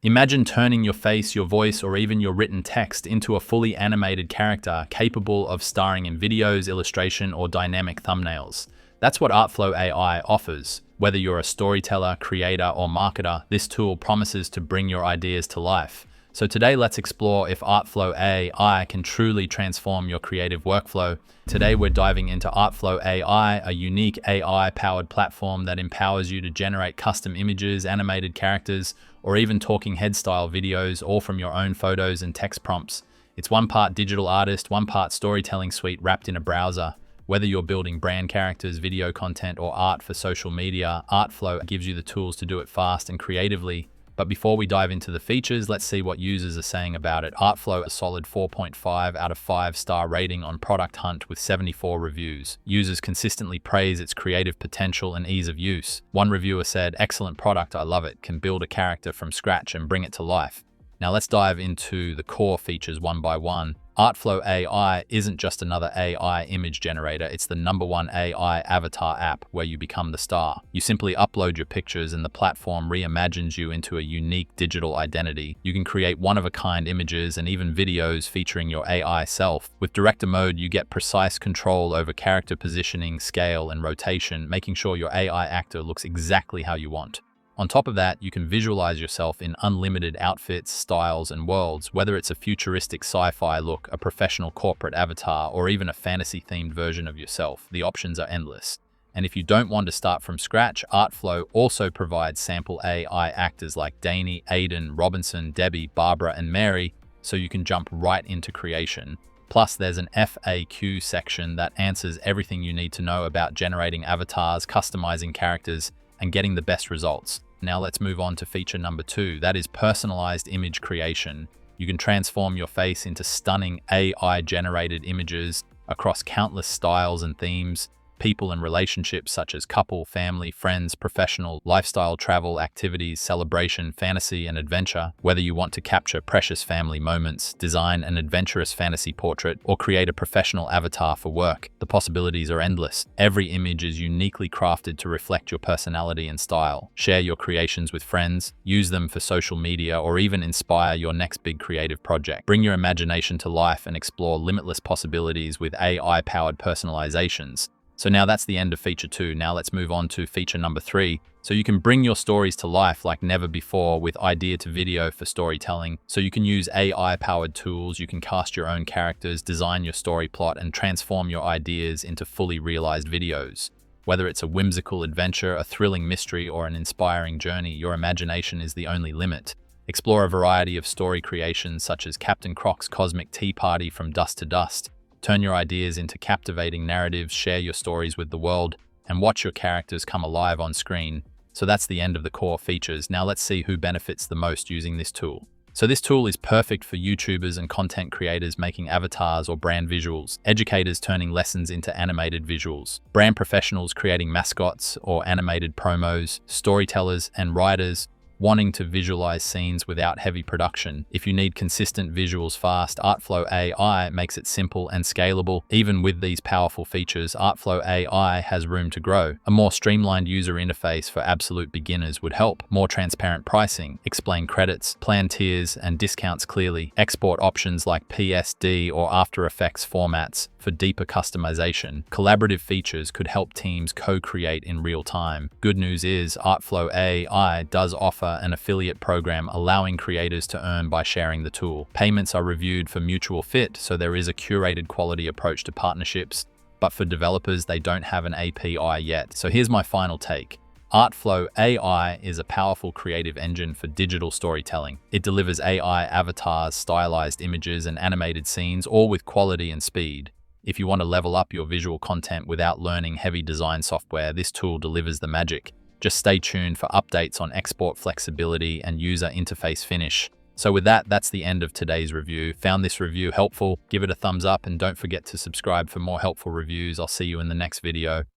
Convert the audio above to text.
Imagine turning your face, your voice, or even your written text into a fully animated character capable of starring in videos, illustration, or dynamic thumbnails. That's what ArtFlow AI offers. Whether you're a storyteller, creator, or marketer, this tool promises to bring your ideas to life. So today, let's explore if ArtFlow AI can truly transform your creative workflow. Today, we're diving into ArtFlow AI, a unique AI-powered platform that empowers you to generate custom images, animated characters, or even talking head style videos, all from your own photos and text prompts. It's one part digital artist, one part storytelling suite wrapped in a browser. Whether you're building brand characters, video content, or art for social media, ArtFlow gives you the tools to do it fast and creatively. But before we dive into the features, let's see what users are saying about it. ArtFlow, a solid 4.5 out of 5-star rating on Product Hunt with 74 reviews. Users consistently praise its creative potential and ease of use. One reviewer said, "Excellent product, I love it. Can build a character from scratch and bring it to life." Now let's dive into the core features one by one. ArtFlow AI isn't just another AI image generator, it's the #1 AI avatar app where you become the star. You simply upload your pictures and the platform reimagines you into a unique digital identity. You can create one-of-a-kind images and even videos featuring your AI self. With director mode, you get precise control over character positioning, scale, and rotation, making sure your AI actor looks exactly how you want. On top of that, you can visualize yourself in unlimited outfits, styles, and worlds, whether it's a futuristic sci-fi look, a professional corporate avatar, or even a fantasy-themed version of yourself. The options are endless. And if you don't want to start from scratch, ArtFlow also provides sample AI actors like Danny, Aiden, Robinson, Debbie, Barbara, and Mary, so you can jump right into creation. Plus, there's an FAQ section that answers everything you need to know about generating avatars, customizing characters, and getting the best results. Now let's move on to feature number 2, that is personalized image creation. You can transform your face into stunning AI-generated images across countless styles and themes, people and relationships such as couple, family, friends, professional, lifestyle, travel, activities, celebration, fantasy, and adventure. Whether you want to capture precious family moments, design an adventurous fantasy portrait, or create a professional avatar for work, the possibilities are endless. Every image is uniquely crafted to reflect your personality and style. Share your creations with friends, use them for social media, or even inspire your next big creative project. Bring your imagination to life and explore limitless possibilities with AI-powered personalizations. So now that's the end of feature 2. Now let's move on to feature number 3. So you can bring your stories to life like never before with idea to video for storytelling. So you can use AI-powered tools, you can cast your own characters, design your story plot, and transform your ideas into fully realized videos. Whether it's a whimsical adventure, a thrilling mystery, or an inspiring journey, your imagination is the only limit. Explore a variety of story creations such as Captain Croc's Cosmic Tea Party from Dust to Dust. Turn your ideas into captivating narratives, share your stories with the world, and watch your characters come alive on screen. So that's the end of the core features. Now let's see who benefits the most using this tool. So this tool is perfect for YouTubers and content creators making avatars or brand visuals, educators turning lessons into animated visuals, brand professionals creating mascots or animated promos, storytellers and writers wanting to visualize scenes without heavy production. If you need consistent visuals fast, ArtFlow AI makes it simple and scalable. Even with these powerful features, ArtFlow AI has room to grow. A more streamlined user interface for absolute beginners would help. More transparent pricing, explain credits, plan tiers, and discounts clearly. Export options like PSD or After Effects formats for deeper customization. Collaborative features could help teams co-create in real time. Good news is ArtFlow AI does offer an affiliate program allowing creators to earn by sharing the tool. Payments are reviewed for mutual fit, so there is a curated quality approach to partnerships. But for developers, they don't have an API yet. So here's my final take. ArtFlow AI is a powerful creative engine for digital storytelling. It delivers AI avatars, stylized images, and animated scenes, all with quality and speed. If you want to level up your visual content without learning heavy design software, this tool delivers the magic. Just stay tuned for updates on export flexibility and user interface finish. So with that, that's the end of today's review. Found this review helpful? Give it a thumbs up and don't forget to subscribe for more helpful reviews. I'll see you in the next video.